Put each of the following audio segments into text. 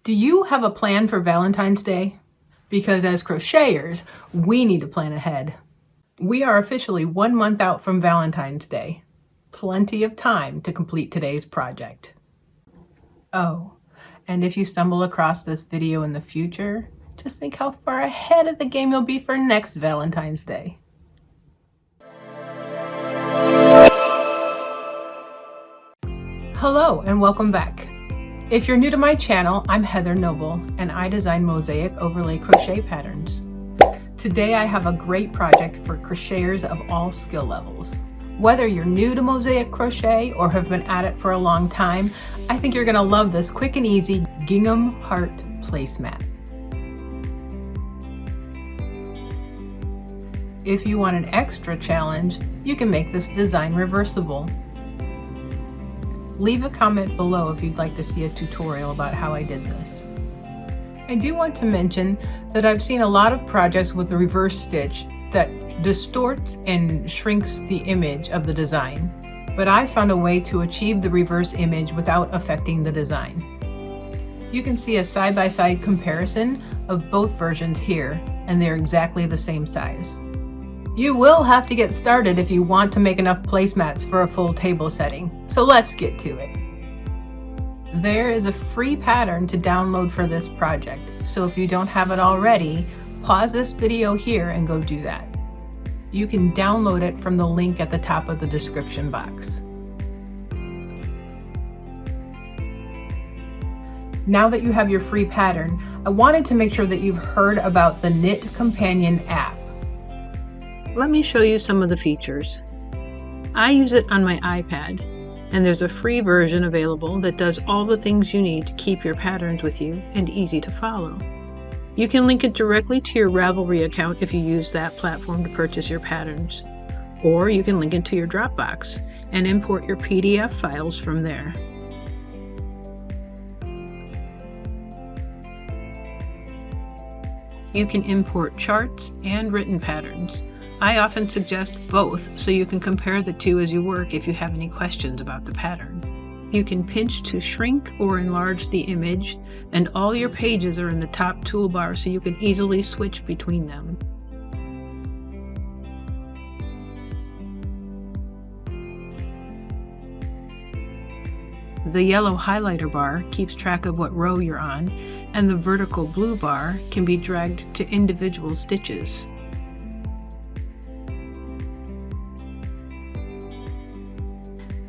Do you have a plan for Valentine's Day? Because as crocheters, we need to plan ahead. We are officially 1 month out from Valentine's Day. Plenty of time to complete today's project. Oh, and if you stumble across this video in the future, just think how far ahead of the game you'll be for next Valentine's Day. Hello and welcome back. If you're new to my channel, I'm Heather Noble and I design mosaic overlay crochet patterns. Today I have a great project for crocheters of all skill levels. Whether you're new to mosaic crochet or have been at it for a long time, I think you're going to love this quick and easy Gingham Heart Placemat. If you want an extra challenge, you can make this design reversible. Leave a comment below if you'd like to see a tutorial about how I did this. I do want to mention that I've seen a lot of projects with the reverse stitch that distorts and shrinks the image of the design, but I found a way to achieve the reverse image without affecting the design. You can see a side-by-side comparison of both versions here, and they're exactly the same size. You will have to get started if you want to make enough placemats for a full table setting, so let's get to it. There is a free pattern to download for this project, so if you don't have it already, pause this video here and go do that. You can download it from the link at the top of the description box. Now that you have your free pattern, I wanted to make sure that you've heard about the Knit Companion app. Let me show you some of the features. I use it on my iPad, and there's a free version available that does all the things you need to keep your patterns with you and easy to follow. You can link it directly to your Ravelry account if you use that platform to purchase your patterns, or you can link it to your Dropbox and import your PDF files from there. You can import charts and written patterns. I often suggest both so you can compare the two as you work if you have any questions about the pattern. You can pinch to shrink or enlarge the image, and all your pages are in the top toolbar so you can easily switch between them. The yellow highlighter bar keeps track of what row you're on, and the vertical blue bar can be dragged to individual stitches.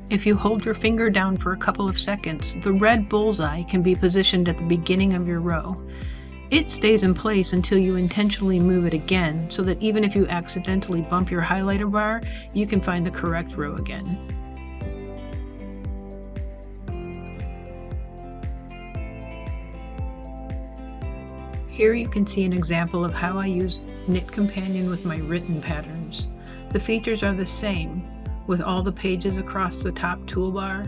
If you hold your finger down for a couple of seconds, the red bullseye can be positioned at the beginning of your row. It stays in place until you intentionally move it again, so that even if you accidentally bump your highlighter bar, you can find the correct row again. Here you can see an example of how I use Knit Companion with my written patterns. The features are the same, with all the pages across the top toolbar,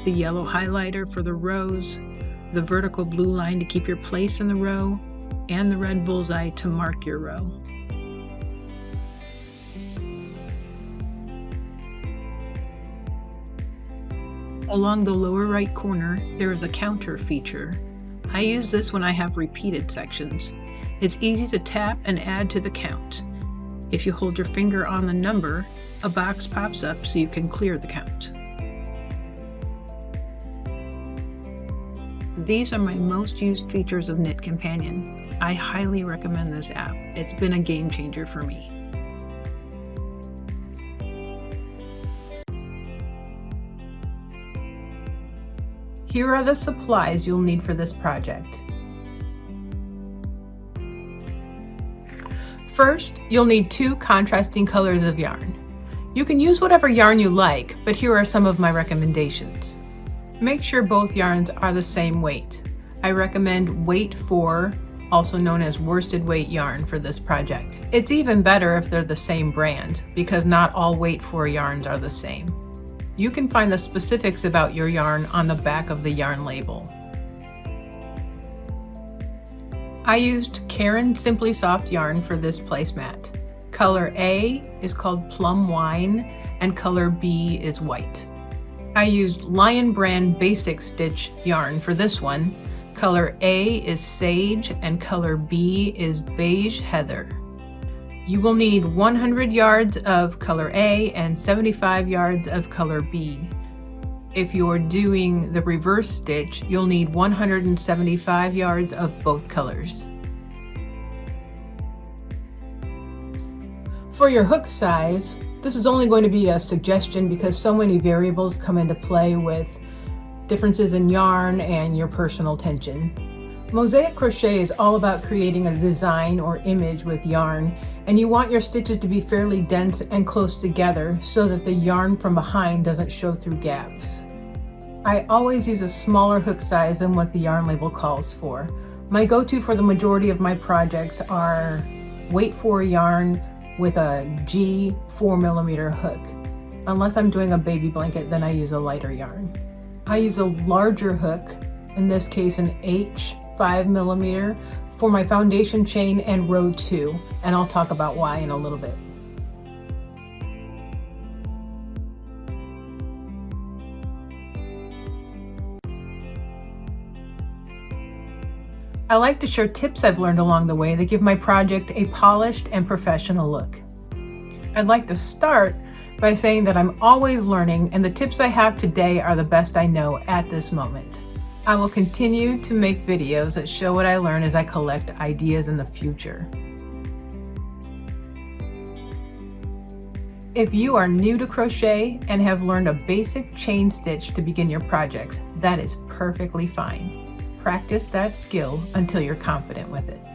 the yellow highlighter for the rows, the vertical blue line to keep your place in the row, and the red bullseye to mark your row. Along the lower right corner, there is a counter feature. I use this when I have repeated sections. It's easy to tap and add to the count. If you hold your finger on the number, a box pops up so you can clear the count. These are my most used features of Knit Companion. I highly recommend this app. It's been a game changer for me. Here are the supplies you'll need for this project. First, you'll need 2 contrasting colors of yarn. You can use whatever yarn you like, but here are some of my recommendations. Make sure both yarns are the same weight. I recommend weight 4, also known as worsted weight yarn, for this project. It's even better if they're the same brand, because not all weight 4 yarns are the same. You can find the specifics about your yarn on the back of the yarn label. I used Caron Simply Soft yarn for this placemat. Color A is called Plum Wine and color B is white. I used Lion brand Basic Stitch yarn for this one. Color A is Sage and color B is Beige Heather. You will need 100 yards of color A and 75 yards of color B. If you're doing the reverse stitch, you'll need 175 yards of both colors. For your hook size, this is only going to be a suggestion because so many variables come into play with differences in yarn and your personal tension. Mosaic crochet is all about creating a design or image with yarn, and you want your stitches to be fairly dense and close together so that the yarn from behind doesn't show through gaps. I always use a smaller hook size than what the yarn label calls for. My go-to for the majority of my projects are weight 4 yarn with a G 4mm hook. Unless I'm doing a baby blanket, then I use a lighter yarn. I use a larger hook, in this case an H 5mm, for my foundation chain and row 2, and I'll talk about why in a little bit. I like to share tips I've learned along the way that give my project a polished and professional look. I'd like to start by saying that I'm always learning, and the tips I have today are the best I know at this moment. I will continue to make videos that show what I learn as I collect ideas in the future. If you are new to crochet and have learned a basic chain stitch to begin your projects, that is perfectly fine. Practice that skill until you're confident with it.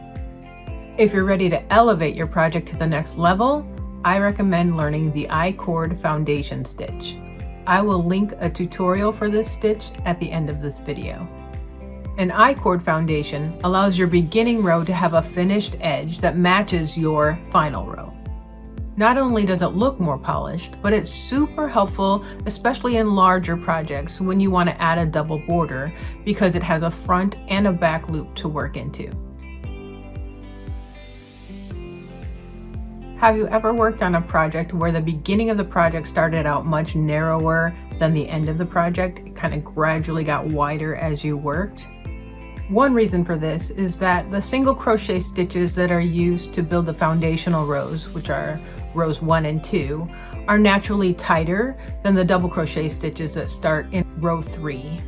If you're ready to elevate your project to the next level, I recommend learning the I-cord foundation stitch. I will link a tutorial for this stitch at the end of this video. An I-cord foundation allows your beginning row to have a finished edge that matches your final row. Not only does it look more polished, but it's super helpful, especially in larger projects when you want to add a double border, because it has a front and a back loop to work into. Have you ever worked on a project where the beginning of the project started out much narrower than the end of the project? It kind of gradually got wider as you worked. One reason for this is that the single crochet stitches that are used to build the foundational rows, which are rows 1 and 2, are naturally tighter than the double crochet stitches that start in row 3.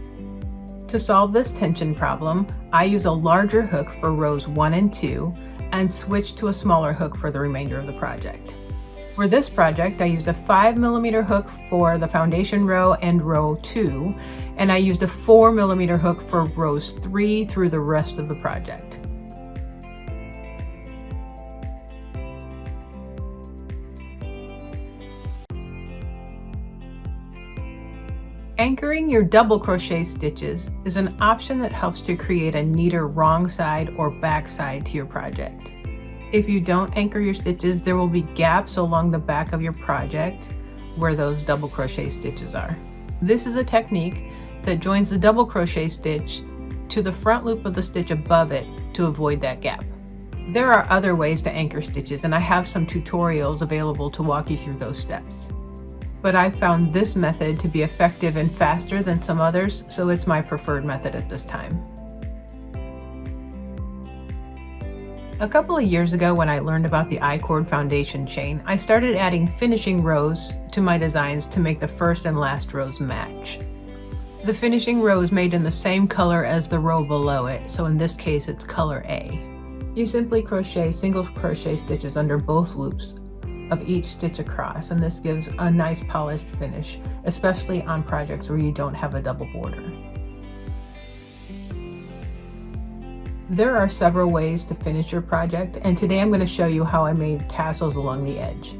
To solve this tension problem, I use a larger hook for rows 1 and 2 and switch to a smaller hook for the remainder of the project. For this project, I used a 5mm hook for the foundation row and row 2, and I used a 4mm hook for rows 3 through the rest of the project. Anchoring your double crochet stitches is an option that helps to create a neater wrong side or back side to your project. If you don't anchor your stitches, there will be gaps along the back of your project where those double crochet stitches are. This is a technique that joins the double crochet stitch to the front loop of the stitch above it to avoid that gap. There are other ways to anchor stitches, and I have some tutorials available to walk you through those steps. But I found this method to be effective and faster than some others, so it's my preferred method at this time. A couple of years ago, when I learned about the I-cord foundation chain, I started adding finishing rows to my designs to make the first and last rows match. The finishing row is made in the same color as the row below it, so in this case it's color A. You simply crochet single crochet stitches under both loops of each stitch across, and this gives a nice polished finish, especially on projects where you don't have a double border. There are several ways to finish your project, and today I'm going to show you how I made tassels along the edge.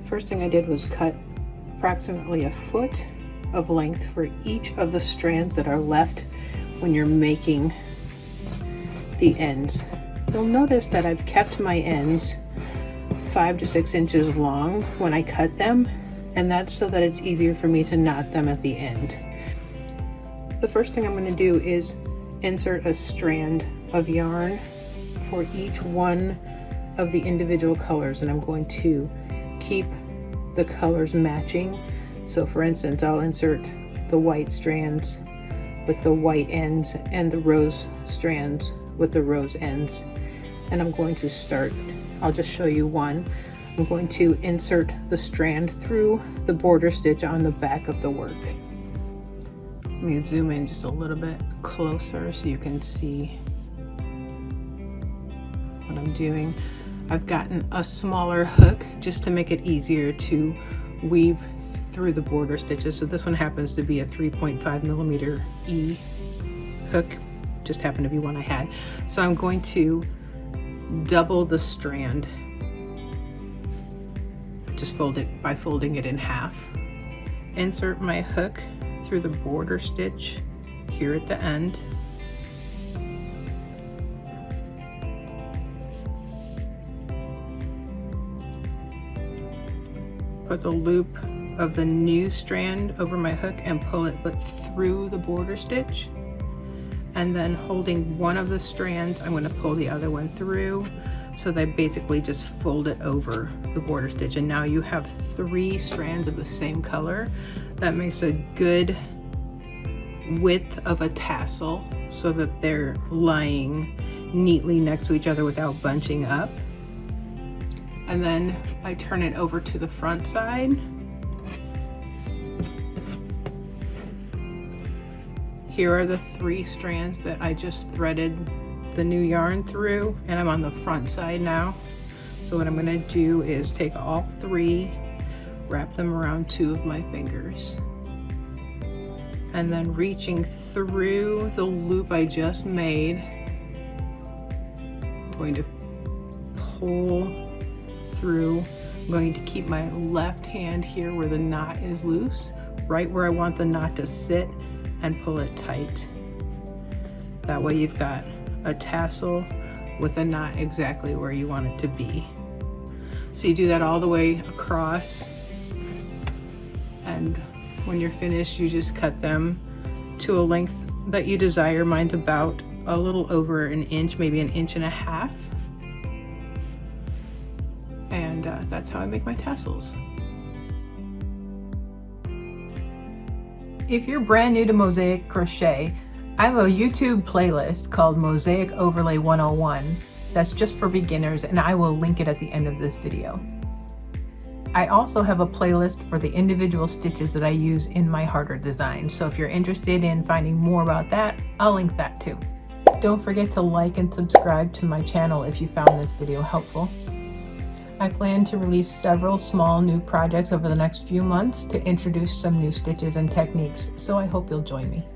First thing I did was cut approximately a foot of length for each of the strands that are left when you're making the ends. You'll notice that I've kept my ends 5 to 6 inches long when I cut them, and that's so that it's easier for me to knot them at the end. The first thing I'm going to do is insert a strand of yarn for each one of the individual colors, and I'm going to keep the colors matching. So for instance, I'll insert the white strands with the white ends and the rose strands with the rose ends. And I'm going to start, I'll just show you one. I'm going to insert the strand through the border stitch on the back of the work. Let me zoom in just a little bit closer so you can see what I'm doing. I've gotten a smaller hook just to make it easier to weave through the border stitches. So this one happens to be a 3.5 millimeter E hook, just happened to be one I had. So I'm going to double the strand, just fold it by folding it in half. Insert my hook through the border stitch here at the end. Put the loop of the new strand over my hook and pull it through the border stitch. And then holding one of the strands, I'm going to pull the other one through. So they basically just fold it over the border stitch. And now you have 3 strands of the same color. That makes a good width of a tassel so that they're lying neatly next to each other without bunching up. And then I turn it over to the front side. Here are the 3 strands that I just threaded the new yarn through, and I'm on the front side now. So what I'm going to do is take all 3, wrap them around 2 of my fingers, and then reaching through the loop I just made, I'm going to pull through. I'm going to keep my left hand here where the knot is loose, right where I want the knot to sit, and pull it tight. That way you've got a tassel with a knot exactly where you want it to be. So you do that all the way across, and when you're finished you just cut them to a length that you desire. Mine's about a little over an inch, maybe an inch and a half. And that's how I make my tassels. If you're brand new to mosaic crochet, I have a YouTube playlist called Mosaic Overlay 101 that's just for beginners, and I will link it at the end of this video. I also have a playlist for the individual stitches that I use in my harder designs, so if you're interested in finding more about that, I'll link that too. Don't forget to like and subscribe to my channel if you found this video helpful. I plan to release several small new projects over the next few months to introduce some new stitches and techniques, so I hope you'll join me.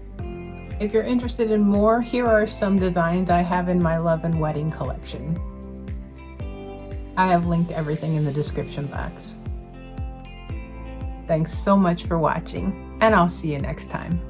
If you're interested in more, here are some designs I have in my Love and Wedding collection. I have linked everything in the description box. Thanks so much for watching, and I'll see you next time.